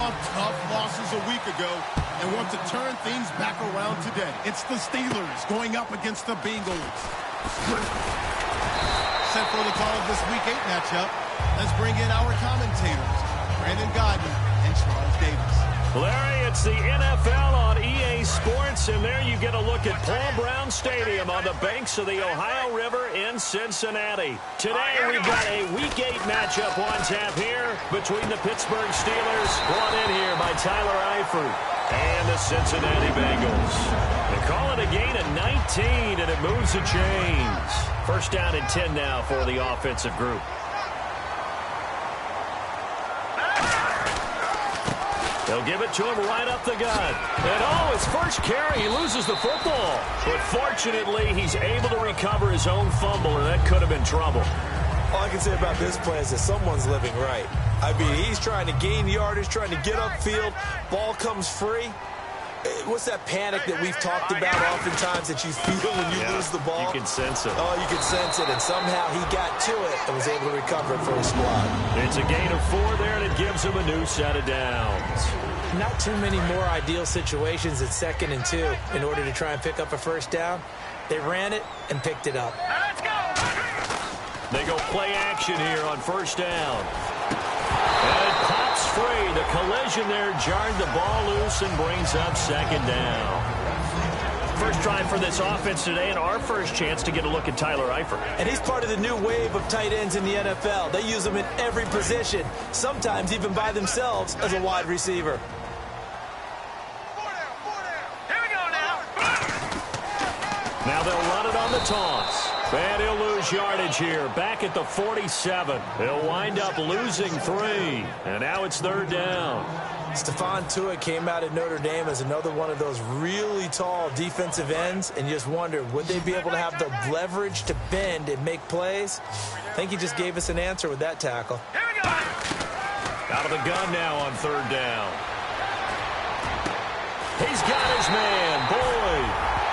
Tough losses a week ago and want to turn things back around today. It's the Steelers going up against the Bengals. Set for the call of this Week 8 matchup. Let's bring in our commentators, Brandon Godden and Charles Davis. Larry, it's the NFL on EA Sports, and there you get a look at Paul Brown Stadium on the banks of the Ohio River in Cincinnati. Today we've got a Week 8 matchup on tap here between the Pittsburgh Steelers, brought in here by Tyler Eifert, and the Cincinnati Bengals. They call it a gain of 19, and it moves the chains. First down and 10 now for the offensive group. They'll give it to him right up the gut. And his first carry, he loses the football. But fortunately, he's able to recover his own fumble, and that could have been trouble. All I can say about this play is that someone's living right. I mean, he's trying to gain yardage, trying to get upfield. Ball comes free. What's that panic that we've talked about oftentimes that you feel when you lose the ball? You can sense it. Oh, you can sense it, and somehow he got to it and was able to recover it for his squad. It's a gain of 4 there, and it gives him a new set of downs. Not too many more ideal situations at 2nd and 2 in order to try and pick up a first down. They ran it and picked it up. They go play action here on first down. And it pops free. The collision there jarred the ball loose and brings up 2nd down. First drive for this offense today, and our first chance to get a look at Tyler Eifert. And he's part of the new wave of tight ends in the NFL. They use them in every position, sometimes even by themselves as a wide receiver. Now they'll run it on the toss. And he'll lose yardage here. Back at the 47. He'll wind up losing 3. And now it's 3rd down. Stephon Tuitt came out at Notre Dame as another one of those really tall defensive ends, and you just wonder, would they be able to have the leverage to bend and make plays? I think he just gave us an answer with that tackle. Here we go. Out of the gun now on 3rd down. He's got his man, Boyd.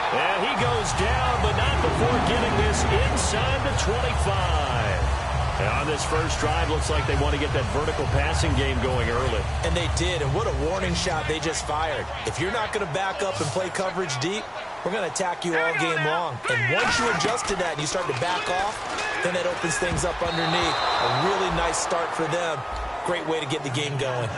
And he goes down, but not before getting this inside the 25. And on this first drive, looks like they want to get that vertical passing game going early. And they did, and what a warning shot they just fired. If you're not going to back up and play coverage deep, we're going to attack you all game long. And once you adjust to that and you start to back off, then that opens things up underneath. A really nice start for them. Great way to get the game going.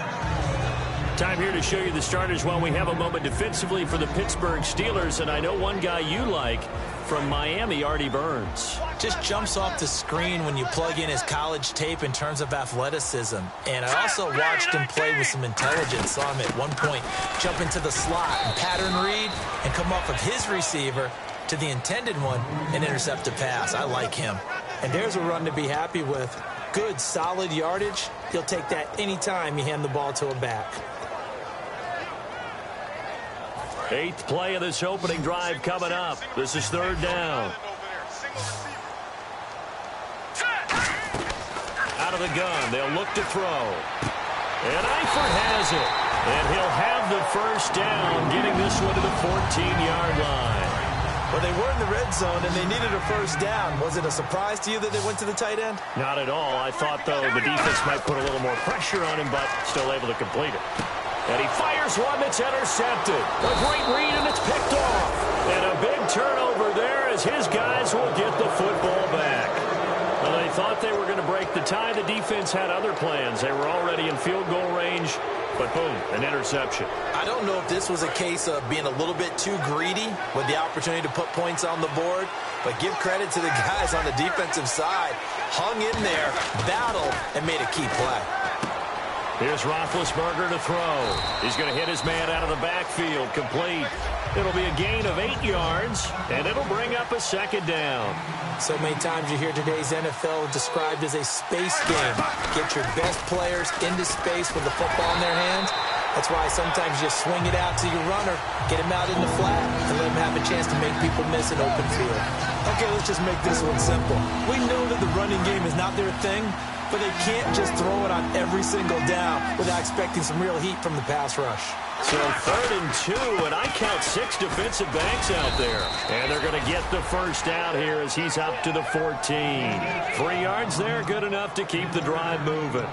Time here to show you the starters while we have a moment defensively for the Pittsburgh Steelers. And I know one guy you like from Miami, Artie Burns. Just jumps off the screen when you plug in his college tape in terms of athleticism. And I also watched him play with some intelligence. Saw him at one point jump into the slot and pattern read and come off of his receiver to the intended one and intercept a pass. I like him. And there's a run to be happy with. Good, solid yardage. He'll take that anytime you hand the ball to a back. 8th play of this opening drive coming up. This is 3rd down. Out of the gun, they'll look to throw. And Eifert has it. And he'll have the first down, getting this one to the 14-yard line. Well, they were in the red zone, and they needed a first down. Was it a surprise to you that they went to the tight end? Not at all. I thought, though, the defense might put a little more pressure on him, but still able to complete it. And he fires one that's intercepted. A great read, and it's picked off. And a big turnover there as his guys will get the football back. Well, they thought they were going to break the tie. The defense had other plans. They were already in field goal range, but boom, an interception. I don't know if this was a case of being a little bit too greedy with the opportunity to put points on the board, but give credit to the guys on the defensive side. Hung in there, battled, and made a key play. Here's Roethlisberger to throw. He's going to hit his man out of the backfield, complete. It'll be a gain of 8 yards, and it'll bring up a 2nd down. So many times you hear today's NFL described as a space game. Get your best players into space with the football in their hands. That's why sometimes you swing it out to your runner, get him out in the flat, and let him have a chance to make people miss an open field. Okay, let's just make this one simple. We know that the running game is not their thing, but they can't just throw it on every single down without expecting some real heat from the pass rush. So 3rd and 2, and I count 6 defensive backs out there. And they're going to get the first down here as he's up to the 14. 3 yards there, good enough to keep the drive moving.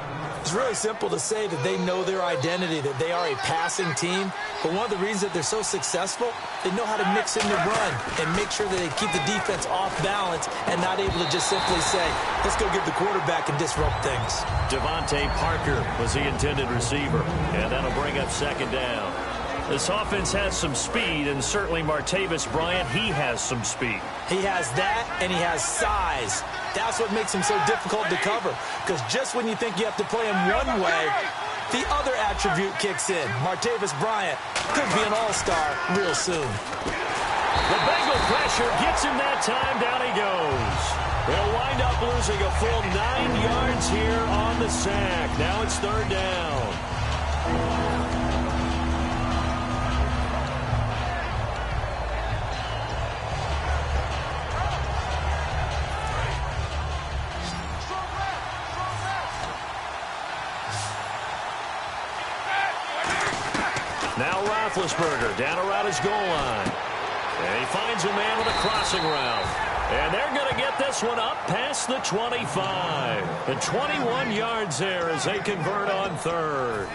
It's really simple to say that they know their identity, that they are a passing team. But one of the reasons that they're so successful, they know how to mix in the run and make sure that they keep the defense off balance and not able to just simply say, let's go get the quarterback and disrupt things. Devontae Parker was the intended receiver, and that'll bring up second down. This offense has some speed, and certainly Martavis Bryant, he has some speed. He has that, and he has size. That's what makes him so difficult to cover, because just when you think you have to play him one way, the other attribute kicks in. Martavis Bryant could be an all-star real soon. The Bengal pressure gets him that time. Down he goes. They'll wind up losing a full 9 yards here on the sack. Now it's third down. Now Roethlisberger down around his goal line. And he finds a man with a crossing route. And they're going to get this one up past the 25. And 21 yards there as they convert on third.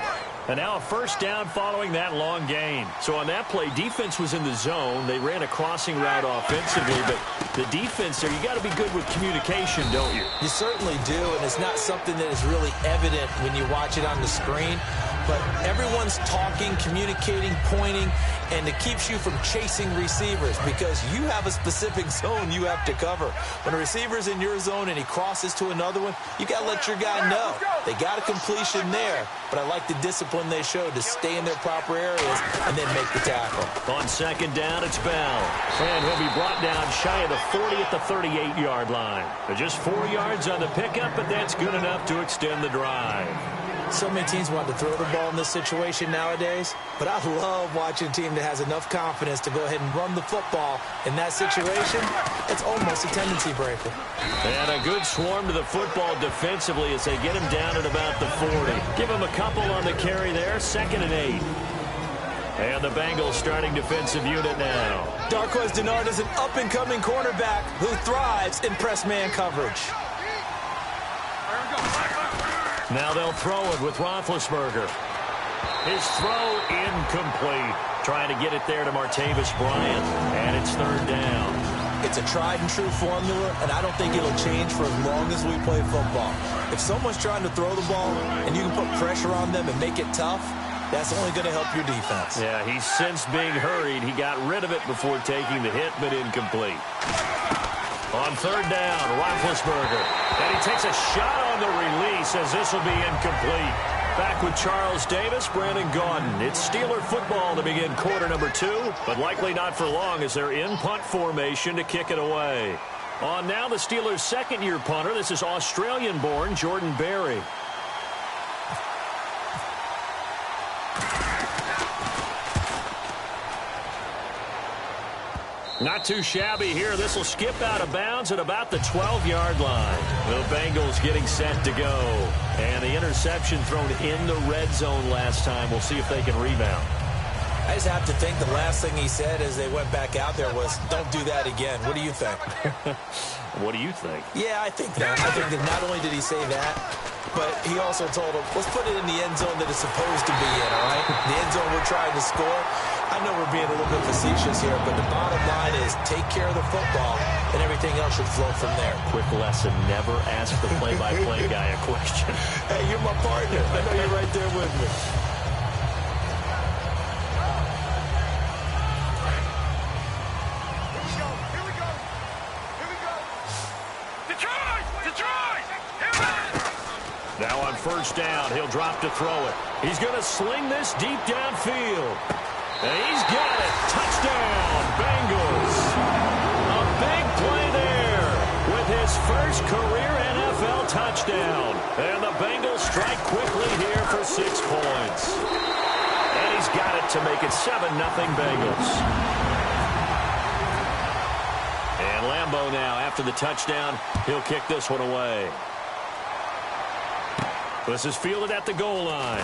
And now a first down following that long gain. So on that play, defense was in the zone. They ran a crossing route offensively, but the defense there, you got to be good with communication, don't you? You certainly do, and it's not something that is really evident when you watch it on the screen. But everyone's talking, communicating, pointing, and it keeps you from chasing receivers because you have a specific zone you have to cover. When a receiver's in your zone and he crosses to another one, you got to let your guy know. They got a completion there, but I like the discipline they showed to stay in their proper areas and then make the tackle. On second down, it's Bell. And he'll be brought down shy of the 40 at the 38-yard line. Just 4 yards on the pickup, but that's good enough to extend the drive. So many teams want to throw the ball in this situation nowadays, but I love watching a team that has enough confidence to go ahead and run the football. In that situation, it's almost a tendency breaker. And a good swarm to the football defensively as they get him down at about the 40. Give him a couple on the carry there, 2nd and 8. And the Bengals starting defensive unit now. Darqueze Dennard is an up-and-coming cornerback who thrives in press man coverage. Now they'll throw it with Roethlisberger. His throw incomplete. Trying to get it there to Martavis Bryant, and it's third down. It's a tried-and-true formula, and I don't think it'll change for as long as we play football. If someone's trying to throw the ball and you can put pressure on them and make it tough, that's only going to help your defense. Yeah, he's since being hurried. He got rid of it before taking the hit, but incomplete. On third down, Roethlisberger. And he takes a shot on the release as this will be incomplete. Back with Charles Davis, Brandon Gaudin. It's Steeler football to begin quarter number 2, but likely not for long as they're in punt formation to kick it away. On now the Steelers' second-year punter. This is Australian-born Jordan Berry. Not too shabby here. This will skip out of bounds at about the 12-yard line. The Bengals getting set to go. And the interception thrown in the red zone last time. We'll see if they can rebound. I just have to think the last thing he said as they went back out there was, don't do that again. What do you think? What do you think? Yeah, I think that. I think that not only did he say that, but he also told him, let's put it in the end zone that it's supposed to be in, all right? The end zone we're trying to score. I know we're being a little bit facetious here, but the bottom line is take care of the football, and everything else should flow from there. Quick lesson, never ask the play-by-play guy a question. Hey, you're my partner. I know you're right there with me. Now on first down, he'll drop to throw it. He's going to sling this deep downfield. And he's got it. Touchdown, Bengals. A big play there with his first career NFL touchdown. And the Bengals strike quickly here for 6 points. And he's got it to make it 7-0 Bengals. And Lambeau now, after the touchdown, he'll kick this one away. This is fielded at the goal line.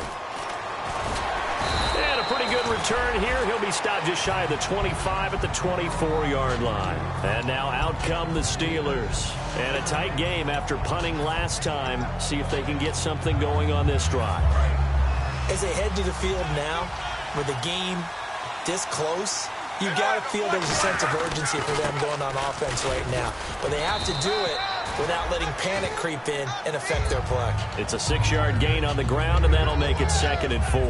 And a pretty good return here. He'll be stopped just shy of the 25 at the 24-yard line. And now out come the Steelers. And a tight game after punting last time. See if they can get something going on this drive. As they head to the field now, with the game this close, you got to feel there's a sense of urgency for them going on offense right now. But they have to do it without letting panic creep in and affect their play. It's a 6-yard gain on the ground, and that'll make it 2nd and 4.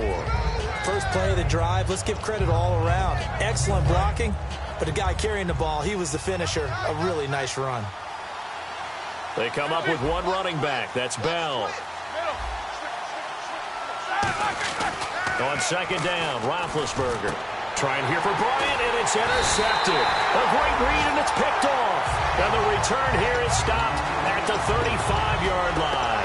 First play of the drive, let's give credit all around. Excellent blocking, but the guy carrying the ball, he was the finisher. A really nice run. They come up with one running back. That's Bell. On 2nd down, Roethlisberger. Trying here for Bryant, and it's intercepted. A great read, and it's picked off. And the return here is stopped at the 35-yard line.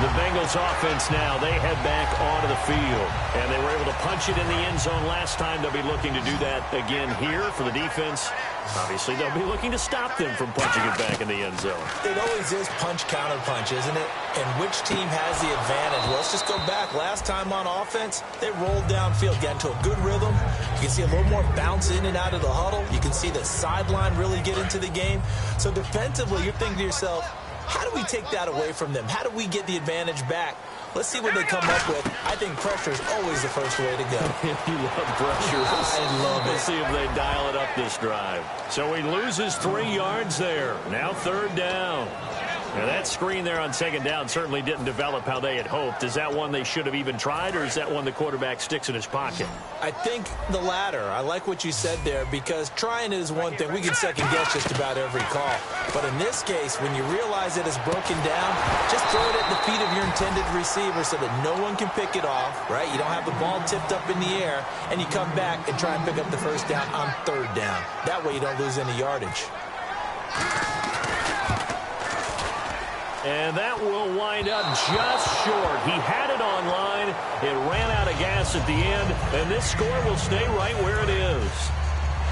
The Bengals offense now, they head back onto the field. And they were able to punch it in the end zone last time. They'll be looking to do that again here for the defense. Obviously, they'll be looking to stop them from punching it back in the end zone. It always is punch-counter-punch, isn't it? And which team has the advantage? Well, let's just go back. Last time on offense, they rolled downfield, got into a good rhythm. You can see a little more bounce in and out of the huddle. You can see the sideline really get into the game. So defensively, you're thinking to yourself, how do we take that away from them? How do we get the advantage back? Let's see what they come up with. I think pressure is always the first way to go. You love pressure. I love it. We'll see if they dial it up this drive. So he loses 3 yards there. Now 3rd down. Now that screen there on 2nd down certainly didn't develop how they had hoped. Is that one they should have even tried, or is that one the quarterback sticks in his pocket? I think the latter. I like what you said there, because trying it is one thing. We can second-guess just about every call. But in this case, when you realize that it's broken down, just throw it at the feet of your intended receiver so that no one can pick it off, right? You don't have the ball tipped up in the air, and you come back and try and pick up the 1st down on 3rd down. That way you don't lose any yardage. And that will wind up just short. He had it on line. It ran out of gas at the end, and this score will stay right where it is.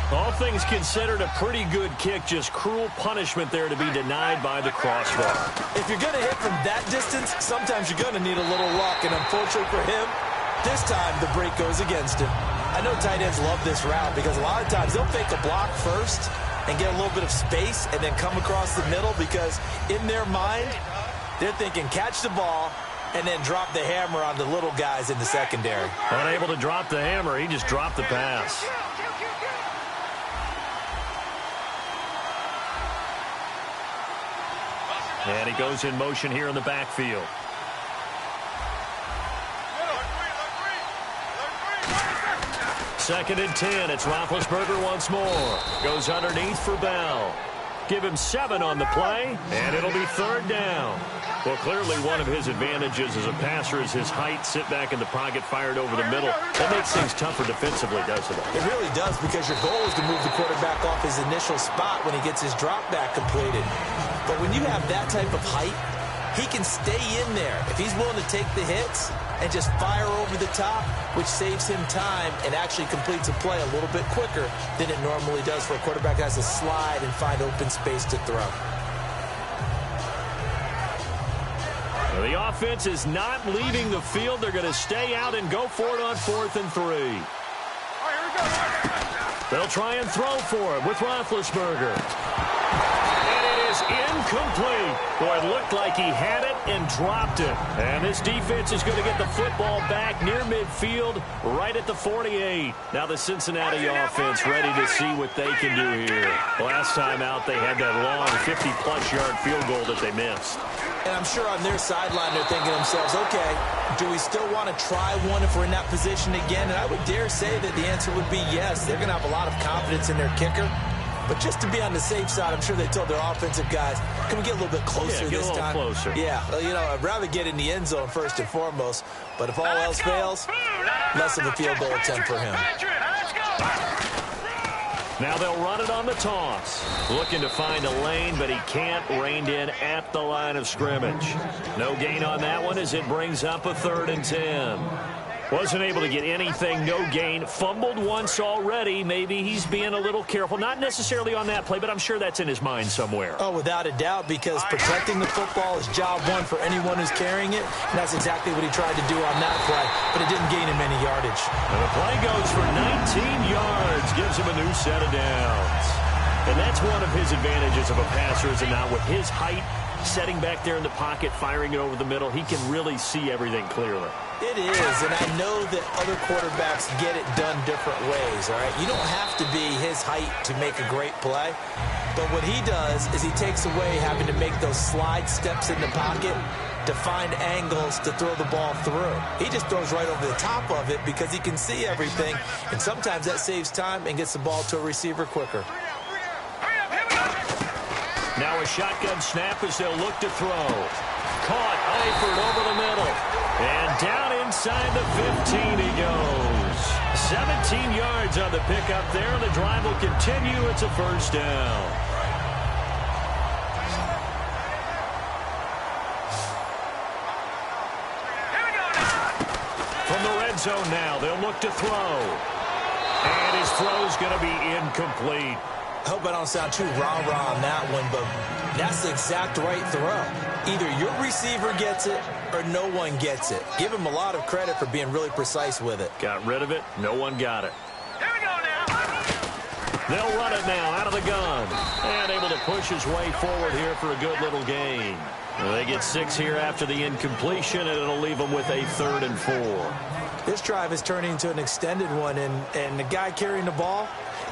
All things considered, a pretty good kick. Just cruel punishment there to be denied by the crossbar. If you're going to hit from that distance, sometimes you're going to need a little luck, and unfortunately for him, this time the break goes against him. I know tight ends love this route because a lot of times they'll fake a block first and get a little bit of space and then come across the middle, because in their mind, they're thinking catch the ball and then drop the hammer on the little guys in the secondary. Unable to drop the hammer, he just dropped the pass. And he goes in motion here in the backfield. Second and 10. It's Roethlisberger once more. Goes underneath for Bell. Give him 7 on the play, and it'll be 3rd down. Well, clearly one of his advantages as a passer is his height. Sit back in the pocket, fired over the middle. That makes things tougher defensively, doesn't it? It really does, because your goal is to move the quarterback off his initial spot when he gets his drop back completed. But when you have that type of height, he can stay in there. If he's willing to take the hits and just fire over the top, which saves him time and actually completes a play a little bit quicker than it normally does for a quarterback that has to slide and find open space to throw. Well, the offense is not leaving the field. They're going to stay out and go for it on 4th and 3. They'll try and throw for it with Roethlisberger. Incomplete. Boy, it looked like he had it and dropped it. And this defense is going to get the football back near midfield, right at the 48. Now the Cincinnati offense ready to see what they can do here. Last time out, they had that long 50-plus yard field goal that they missed. And I'm sure on their sideline, they're thinking to themselves, okay, do we still want to try one if we're in that position again? And I would dare say that the answer would be yes. They're going to have a lot of confidence in their kicker. But just to be on the safe side, I'm sure they told their offensive guys, can we get a little bit closer this time? Closer. Yeah, well, you know, I'd rather get in the end zone first and foremost. But if all else fails, less of a field goal attempt for him. Now they'll run it on the toss. Looking to find a lane, but he can't. Reined in at the line of scrimmage. No gain on that one as it brings up a 3rd and 10. Wasn't able to get anything, no gain. Fumbled once already. Maybe he's being a little careful. Not necessarily on that play, but I'm sure that's in his mind somewhere. Oh, without a doubt, because protecting the football is job one for anyone who's carrying it. And that's exactly what he tried to do on that play, but it didn't gain him any yardage. And the play goes for 19 yards, gives him a new set of downs. And that's one of his advantages of a passer, is not with his height, setting back there in the pocket, firing it over the middle. He can really see everything clearly. It is, and I know that other quarterbacks get it done different ways, all right? You don't have to be his height to make a great play, but what he does is he takes away having to make those slide steps in the pocket to find angles to throw the ball through. He just throws right over the top of it because he can see everything, and sometimes that saves time and gets the ball to a receiver quicker. Now a shotgun snap as they'll look to throw. Caught, Eifert over the middle. And down inside the 15 he goes. 17 yards on the pickup there. The drive will continue. It's a first down. From the red zone now, they'll look to throw. And his throw's going to be incomplete. I hope I don't sound too rah-rah on that one, but that's the exact right throw. Either your receiver gets it or no one gets it. Give him a lot of credit for being really precise with it. Got rid of it. No one got it. Here we go now. They'll run it now out of the gun. And able to push his way forward here for a good little gain. Well, they get 6 here after the incompletion, and it'll leave them with a 3rd and 4. This drive is turning into an extended one, and the guy carrying the ball,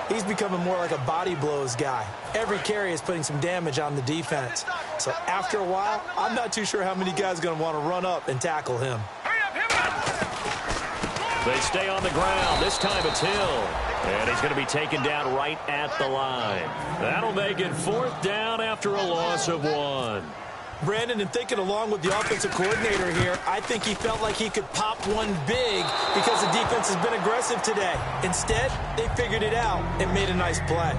he's becoming more like a body blows guy. Every carry is putting some damage on the defense. So after a while, I'm not too sure how many guys are going to want to run up and tackle him. They stay on the ground. This time it's Hill. And he's going to be taken down right at the line. That'll make it 4th down after a loss of 1. Brandon, and thinking along with the offensive coordinator here, I think he felt like he could pop one big because the defense has been aggressive today. Instead, they figured it out and made a nice play.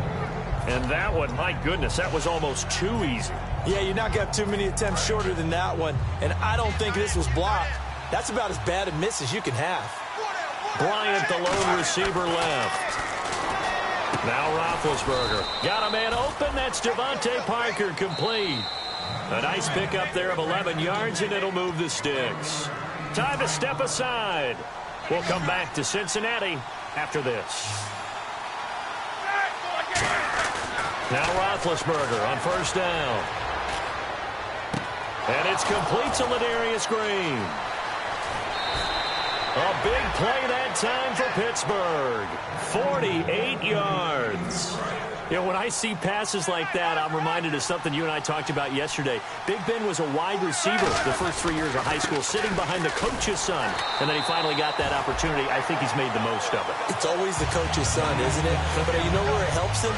And that one, my goodness, that was almost too easy. Yeah, you're not going to have too many attempts shorter than that one. And I don't think this was blocked. That's about as bad a miss as you can have. Bryant, the lone receiver, left. Now Roethlisberger. Got a man open. That's Devontae Parker, complete. A nice pickup there of 11 yards, and it'll move the sticks. Time to step aside. We'll come back to Cincinnati after this. Now Roethlisberger on 1st down. And it's complete to Ladarius Green. A big play that time for Pittsburgh. 48 yards. You know, when I see passes like that, I'm reminded of something you and I talked about yesterday. Big Ben was a wide receiver the first 3 years of high school, sitting behind the coach's son. And then he finally got that opportunity. I think he's made the most of it. It's always the coach's son, isn't it? But you know where it helps him?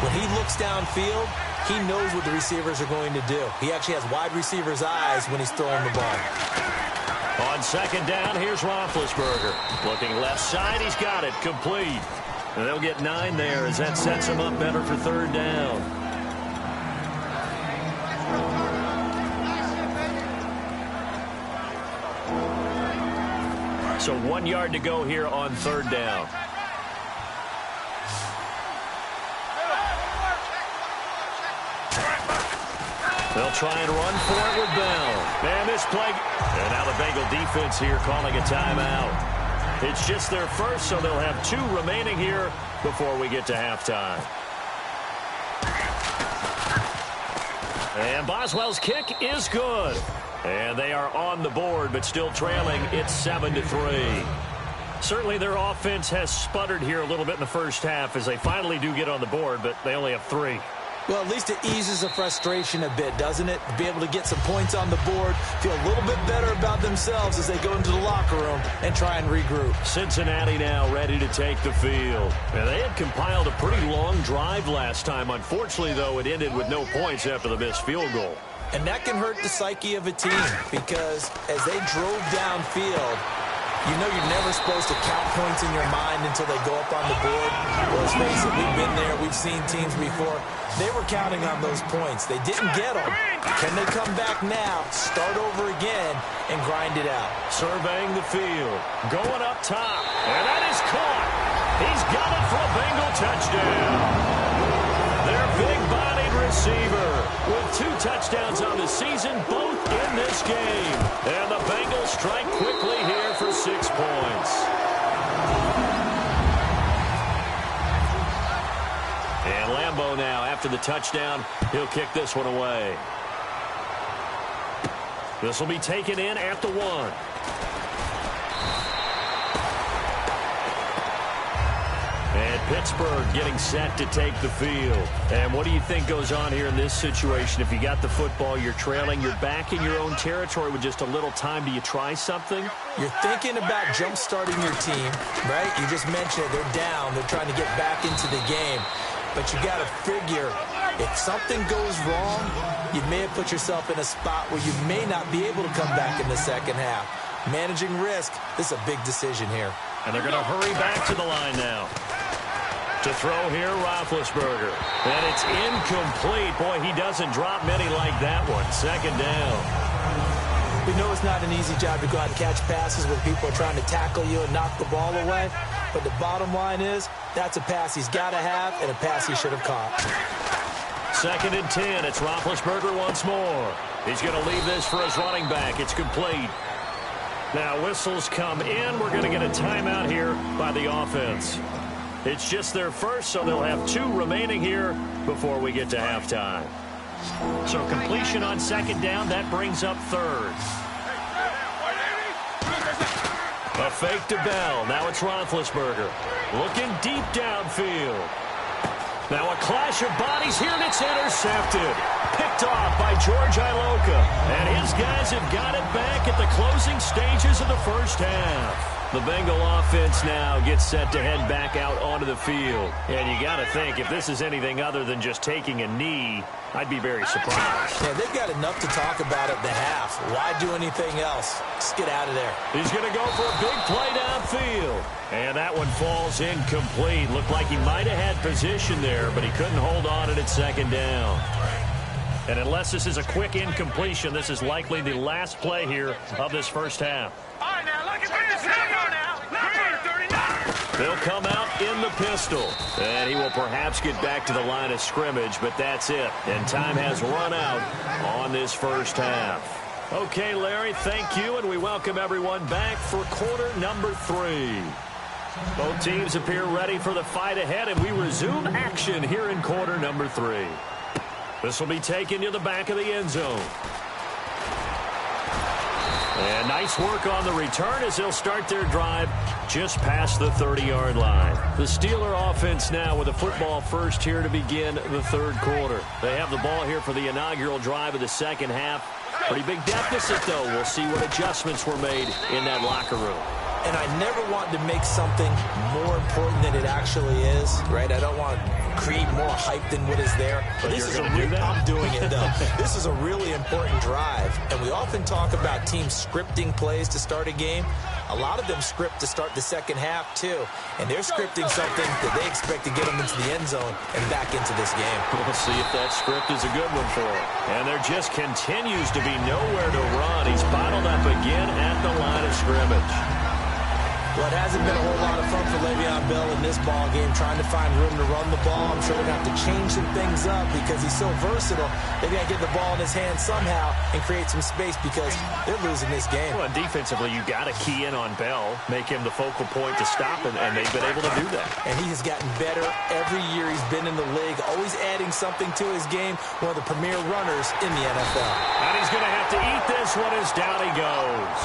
When he looks downfield, he knows what the receivers are going to do. He actually has wide receivers' eyes when he's throwing the ball. On 2nd down, here's Roethlisberger. Looking left side, he's got it, complete. And they'll get 9 there as that sets them up better for 3rd down. So 1 yard to go here on 3rd down. They'll try and run for it with Bell. And this play. And now the Bengal defense here calling a timeout. It's just their first, so they'll have 2 remaining here before we get to halftime. And Boswell's kick is good. And they are on the board, but still trailing. It's 7-3. Certainly their offense has sputtered here a little bit in the first half as they finally do get on the board, but they only have 3. Well, at least it eases the frustration a bit, doesn't it? To be able to get some points on the board, feel a little bit better about themselves as they go into the locker room and try and regroup. Cincinnati now ready to take the field. And they had compiled a pretty long drive last time. Unfortunately, though, it ended with no points after the missed field goal. And that can hurt the psyche of a team because as they drove downfield, You know you're never supposed to count points in your mind until they go up on the board. Well, let's face it, we've been there. We've seen teams before. They were counting on those points. They didn't get them. Can they come back now, start over again, and grind it out? Surveying the field. Going up top. And that is caught. He's got it for a Bengal touchdown. Their big-bodied receiver with 2 touchdowns on the season, both in this game. And the Bengals strike quickly here for 6 points. And Lambeau now, after the touchdown, he'll kick this one away. This will be taken in at the 1. And Pittsburgh getting set to take the field. And what do you think goes on here in this situation? If you got the football, you're trailing, you're back in your own territory with just a little time. Do you try something? You're thinking about jump-starting your team, right? You just mentioned it. They're down. They're trying to get back into the game. But you got to figure, if something goes wrong, you may have put yourself in a spot where you may not be able to come back in the second half. Managing risk, this is a big decision here. And they're going to hurry back to the line now. To throw here, Roethlisberger. And it's incomplete. Boy, he doesn't drop many like that one. Second down. We know it's not an easy job to go out and catch passes when people are trying to tackle you and knock the ball away. But the bottom line is, that's a pass he's got to have and a pass he should have caught. 2nd and 10. It's Roethlisberger once more. He's going to leave this for his running back. It's complete. Now whistles come in. We're going to get a timeout here by the offense. It's just their first, so they'll have 2 remaining here before we get to halftime. So completion on 2nd down, that brings up 3rd. A fake to Bell. Now it's Roethlisberger. Looking deep downfield. Now a clash of bodies here, and it's intercepted. Picked off by George Iloka. And his guys have got it back at the closing stages of the first half. The Bengal offense now gets set to head back out onto the field. And you got to think, if this is anything other than just taking a knee, I'd be very surprised. Yeah, they've got enough to talk about at the half. Why do anything else? Just get out of there. He's going to go for a big play downfield. And that one falls incomplete. Looked like he might have had position there, but he couldn't hold on it at 2nd down. And unless this is a quick incompletion, this is likely the last play here of this first half. All right, now, look at this. They'll come out in the pistol. And he will perhaps get back to the line of scrimmage, but that's it. And time has run out on this first half. Okay, Larry, thank you, and we welcome everyone back for quarter number 3. Both teams appear ready for the fight ahead, and we resume action here in quarter number 3. This will be taken to the back of the end zone. And nice work on the return as they'll start their drive just past the 30-yard line. The Steeler offense now with a football first here to begin the 3rd quarter. They have the ball here for the inaugural drive of the second half. Pretty big deficit, though. We'll see what adjustments were made in that locker room. And I never want to make something more important than it actually is, right? I don't want to create more hype than what is there. But this you're is going to do that? I'm doing it, though. This is a really important drive. And we often talk about teams scripting plays to start a game. A lot of them script to start the second half, too. And they're scripting something that they expect to get them into the end zone and back into this game. We'll see if that script is a good one for him. And there just continues to be nowhere to run. He's bottled up again at the line of scrimmage. Well, it hasn't been a whole lot of fun for Le'Veon Bell in this ball game, trying to find room to run the ball. I'm sure they're going to have to change some things up because he's so versatile. They're going to get the ball in his hand somehow and create some space because they're losing this game. Well, defensively, you got to key in on Bell, make him the focal point to stop him, and they've been able to do that. And he has gotten better every year he's been in the league, always adding something to his game, one of the premier runners in the NFL. And he's going to have to eat this one as down he goes.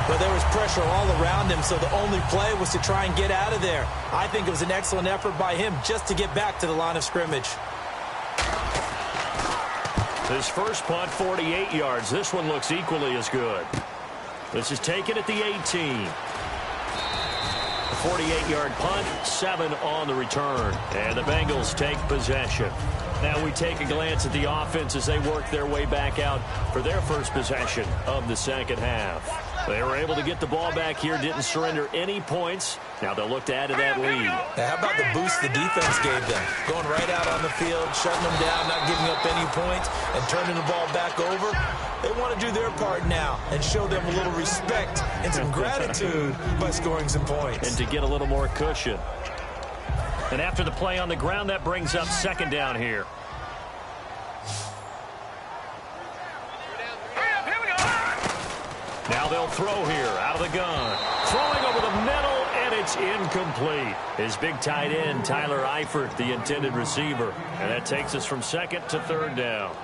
But there was pressure all around him, so the only play was to try and get out of there. I think it was an excellent effort by him just to get back to the line of scrimmage. His first punt, 48 yards. This one looks equally as good. This is taken at the 18. A 48-yard punt, 7 on the return. And the Bengals take possession. Now we take a glance at the offense as they work their way back out for their first possession of the second half. They were able to get the ball back here, didn't surrender any points. Now they'll look to add to that lead. Now, how about the boost the defense gave them? Going right out on the field, shutting them down, not giving up any points, and turning the ball back over. They want to do their part now and show them a little respect and some gratitude by scoring some points. And to get a little more cushion. And after the play on the ground, that brings up second down here. Now they'll throw here out of the gun. Throwing over the middle, and it's incomplete. His big tight end, Tyler Eifert, the intended receiver. And that takes us from second to third down.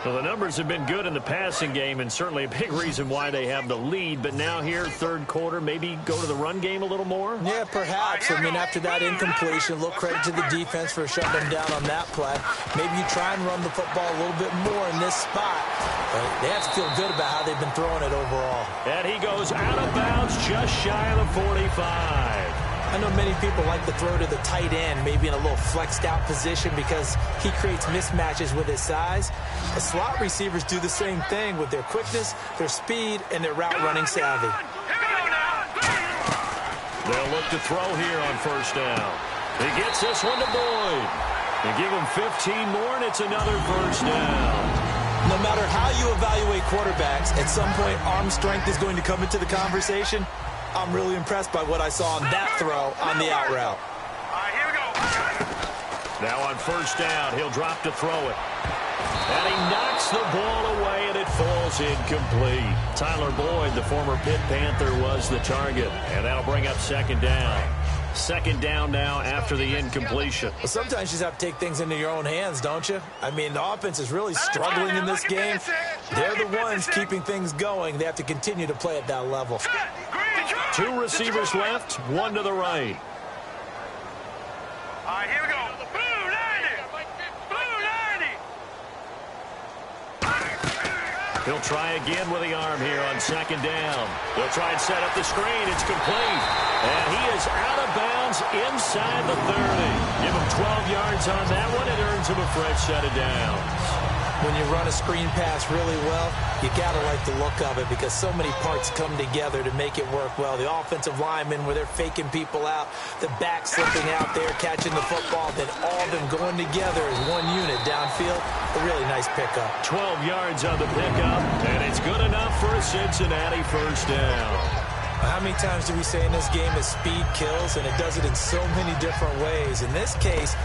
Well, the numbers have been good in the passing game, and certainly a big reason why they have the lead. But now here, third quarter, maybe go to the run game a little more? Yeah, perhaps. I mean, after that incompletion, a little credit to the defense for shutting them down on that play. Maybe you try and run the football a little bit more in this spot. But they have to feel good about how they've been throwing it overall. And he goes out of bounds just shy of the 45. I know many people like to throw to the tight end, maybe in a little flexed out position because he creates mismatches with his size. The slot receivers do the same thing with their quickness, their speed, and their route running savvy. They'll look to throw here on first down. He gets this one to Boyd. They give him 15 more, and it's another first down. No matter how you evaluate quarterbacks, at some point arm strength is going to come into the conversation. I'm really impressed by what I saw on that throw on the out route. All right, here we go. Now on first down, he'll drop to throw it. And he knocks the ball away, and it falls incomplete. Tyler Boyd, the former Pitt Panther, was the target. And that'll bring up second down. Second down now after the incompletion. Well, sometimes you just have to take things into your own hands, don't you? I mean, the offense is really struggling in this game. They're the ones keeping things going. They have to continue to play at that level. Two receivers left, one to the right. All right, here we go. Blue 90. He'll try again with the arm here on second down. They'll try and set up the screen. It's complete. And he is out of bounds inside the 30. Give him 12 yards on that one. It earns him a fresh set of downs. When you run a screen pass really well, you got to like the look of it because so many parts come together to make it work well. The offensive linemen, where they're faking people out, the back slipping out there, catching the football, then all of them going together as one unit downfield. A really nice pickup. 12 yards on the pickup, and it's good enough for a Cincinnati first down. How many times do we say in this game that speed kills, and it does it in so many different ways? In this case,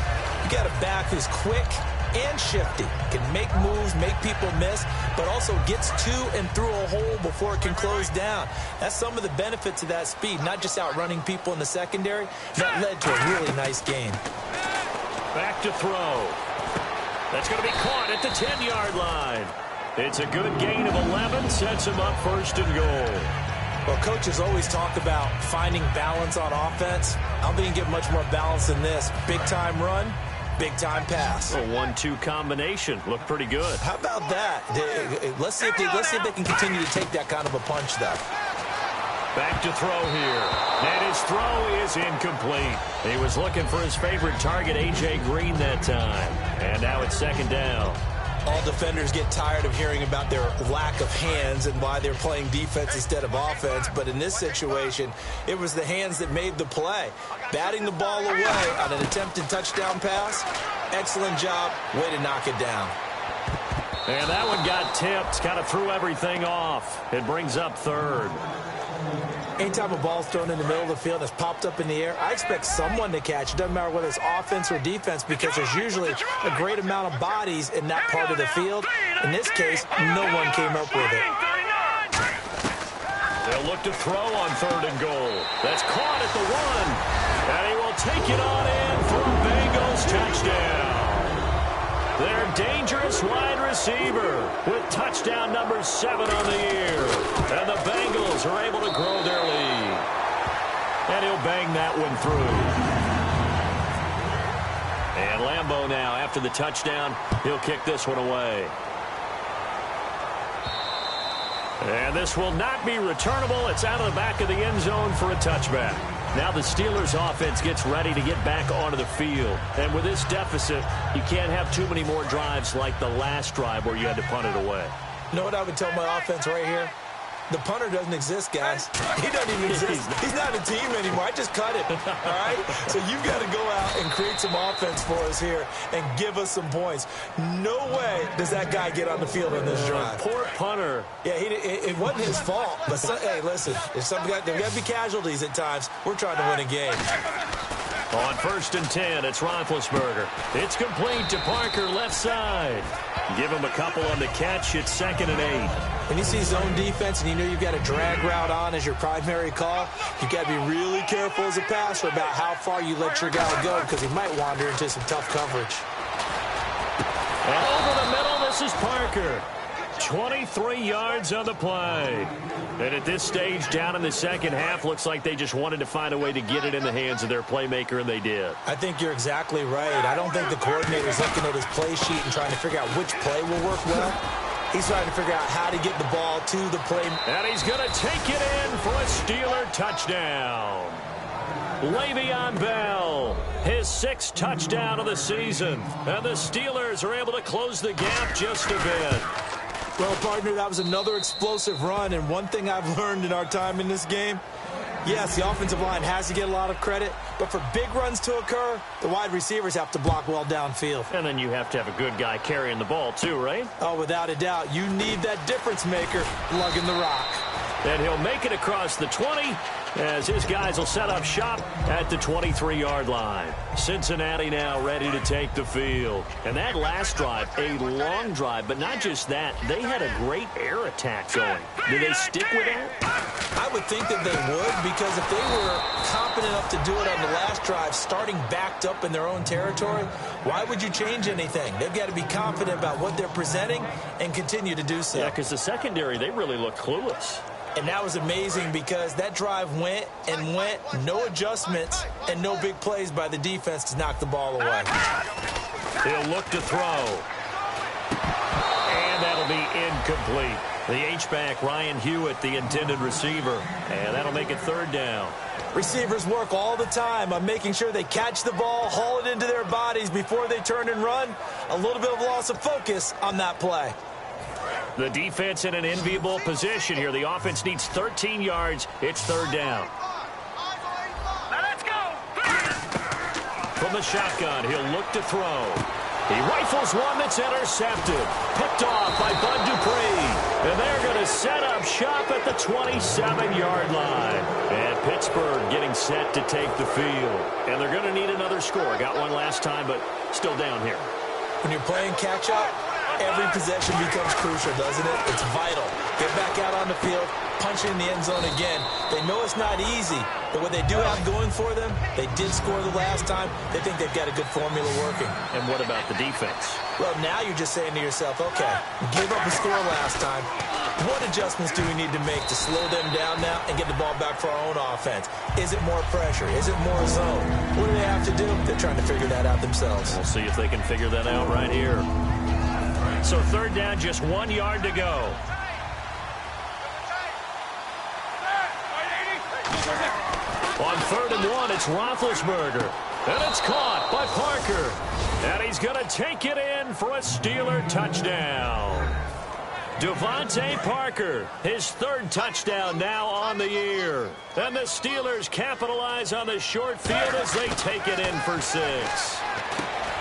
you got a back who's quick and shifty, can make moves, make people miss, but also gets to and through a hole before it can close down. That's some of the benefits of that speed, not just outrunning people in the secondary. That led to a really nice game. Back to throw. That's going to be caught at the 10-yard line. It's a good gain of 11, sets him up first and goal. Well, coaches always talk about finding balance on offense. I don't think you can get much more balance than this. Big-time run, big-time pass. A 1-2 combination. Looked pretty good. How about that? Let's see if they can continue to take that kind of a punch, though. Back to throw here. And his throw is incomplete. He was looking for his favorite target, A.J. Green, that time. And now it's second down. All defenders get tired of hearing about their lack of hands and why they're playing defense instead of offense. But in this situation, it was the hands that made the play. Batting the ball away on an attempted touchdown pass. Excellent job. Way to knock it down. And that one got tipped. Kind of threw everything off. It brings up third. Anytime a ball's thrown in the middle of the field that's popped up in the air, I expect someone to catch. It doesn't matter whether it's offense or defense because there's usually a great amount of bodies in that part of the field. In this case, no one came up with it. They'll look to throw on third and goal. That's caught at the 1. And he will take it on in for a Bengals touchdown. Their dangerous wide receiver with touchdown number 7 on the year. And the Bengals are able to grow their lead. And he'll bang that one through. And Lambeau now, after the touchdown, he'll kick this one away. And this will not be returnable. It's out of the back of the end zone for a touchback. Now the Steelers offense gets ready to get back onto the field. And with this deficit, you can't have too many more drives like the last drive where you had to punt it away. You know what I would tell my offense right here? The punter doesn't exist, guys. He doesn't even exist. He's not a team anymore. I just cut him, all right? So you've got to go out and create some offense for us here and give us some points. No way does that guy get on the field on this drive. Poor punter. Yeah, it wasn't his fault. But, hey, listen, there's got to be casualties at times. We're trying to win a game. On 1st and 10, it's Roethlisberger. It's complete to Parker, left side. Give him a couple on the catch. It's 2nd and 8. When you see zone defense and you know you've got a drag route on as your primary call, you've got to be really careful as a passer about how far you let your guy go because he might wander into some tough coverage. And over the middle, this is Parker. 23 yards on the play. And at this stage, down in the second half, looks like they just wanted to find a way to get it in the hands of their playmaker, and they did. I think you're exactly right. I don't think the coordinator's looking at his play sheet and trying to figure out which play will work well. He's trying to figure out how to get the ball to the play. And he's going to take it in for a Steeler touchdown. Le'Veon Bell, his 6th touchdown of the season. And the Steelers are able to close the gap just a bit. Well, partner, that was another explosive run, and one thing I've learned in our time in this game, yes, the offensive line has to get a lot of credit, but for big runs to occur, the wide receivers have to block well downfield. And then you have to have a good guy carrying the ball too, right? Oh, without a doubt. You need that difference maker lugging the rock. And he'll make it across the 20 as his guys will set up shop at the 23-yard line. Cincinnati now ready to take the field. And that last drive, a long drive, but not just that. They had a great air attack going. Do they stick with that? I would think that they would, because if they were competent enough to do it on the last drive, starting backed up in their own territory, why would you change anything? They've got to be confident about what they're presenting and continue to do so. Yeah, because the secondary, they really look clueless. And that was amazing because that drive went and went, no adjustments and no big plays by the defense to knock the ball away. He'll look to throw. And that'll be incomplete. The H-back, Ryan Hewitt, the intended receiver. And that'll make it 3rd down. Receivers work all the time on making sure they catch the ball, haul it into their bodies before they turn and run. A little bit of loss of focus on that play. The defense in an enviable position here. The offense needs 13 yards. It's 3rd down. Now let's go. From the shotgun, he'll look to throw. He rifles one that's intercepted. Picked off by Bud Dupree. And they're going to set up shop at the 27-yard line. And Pittsburgh getting set to take the field. And they're going to need another score. Got one last time, but still down here. When you're playing catch-up, every possession becomes crucial, doesn't it? It's vital. Get back out on the field, punch it in the end zone again. They know it's not easy, but what they do have going for them, they did score the last time. They think they've got a good formula working. And what about the defense? Well, now you're just saying to yourself, okay, we gave up a score last time. What adjustments do we need to make to slow them down now and get the ball back for our own offense? Is it more pressure? Is it more zone? What do they have to do? They're trying to figure that out themselves. We'll see if they can figure that out right here. So 3rd down, just 1 yard to go. On 3rd and 1, it's Roethlisberger. And it's caught by Parker. And he's going to take it in for a Steeler touchdown. Devontae Parker, his 3rd touchdown now on the year. And the Steelers capitalize on the short field as they take it in for 6.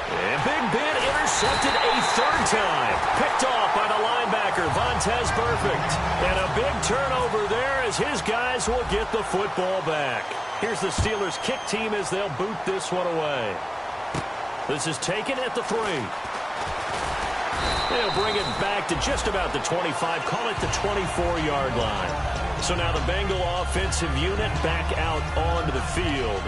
And Big Ben intercepted a 3rd time. Picked off by the linebacker, Vontaze Burfict. And a big turnover there as his guys will get the football back. Here's the Steelers kick team as they'll boot this one away. This is taken at the 3. They'll bring it back to just about the 25, call it the 24-yard line. So now the Bengal offensive unit back out onto the field.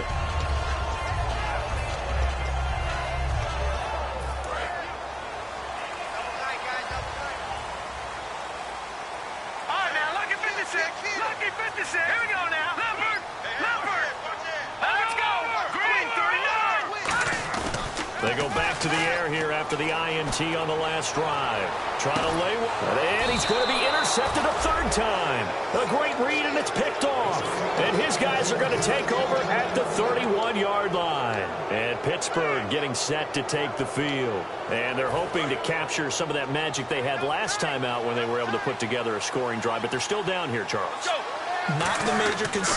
Lucky 56. Here we go now. Leopard. Let's go. Green 39. They go back to the air here after the INT on the last drive. Trying to lay one, and he's going to be intercepted a third time. A great read, and it's picked off. And his guys are going to take over at the 31-yard line. And Pittsburgh getting set to take the field. And they're hoping to capture some of that magic they had last time out when they were able to put together a scoring drive. But they're still down here, Charles. Not the major concern.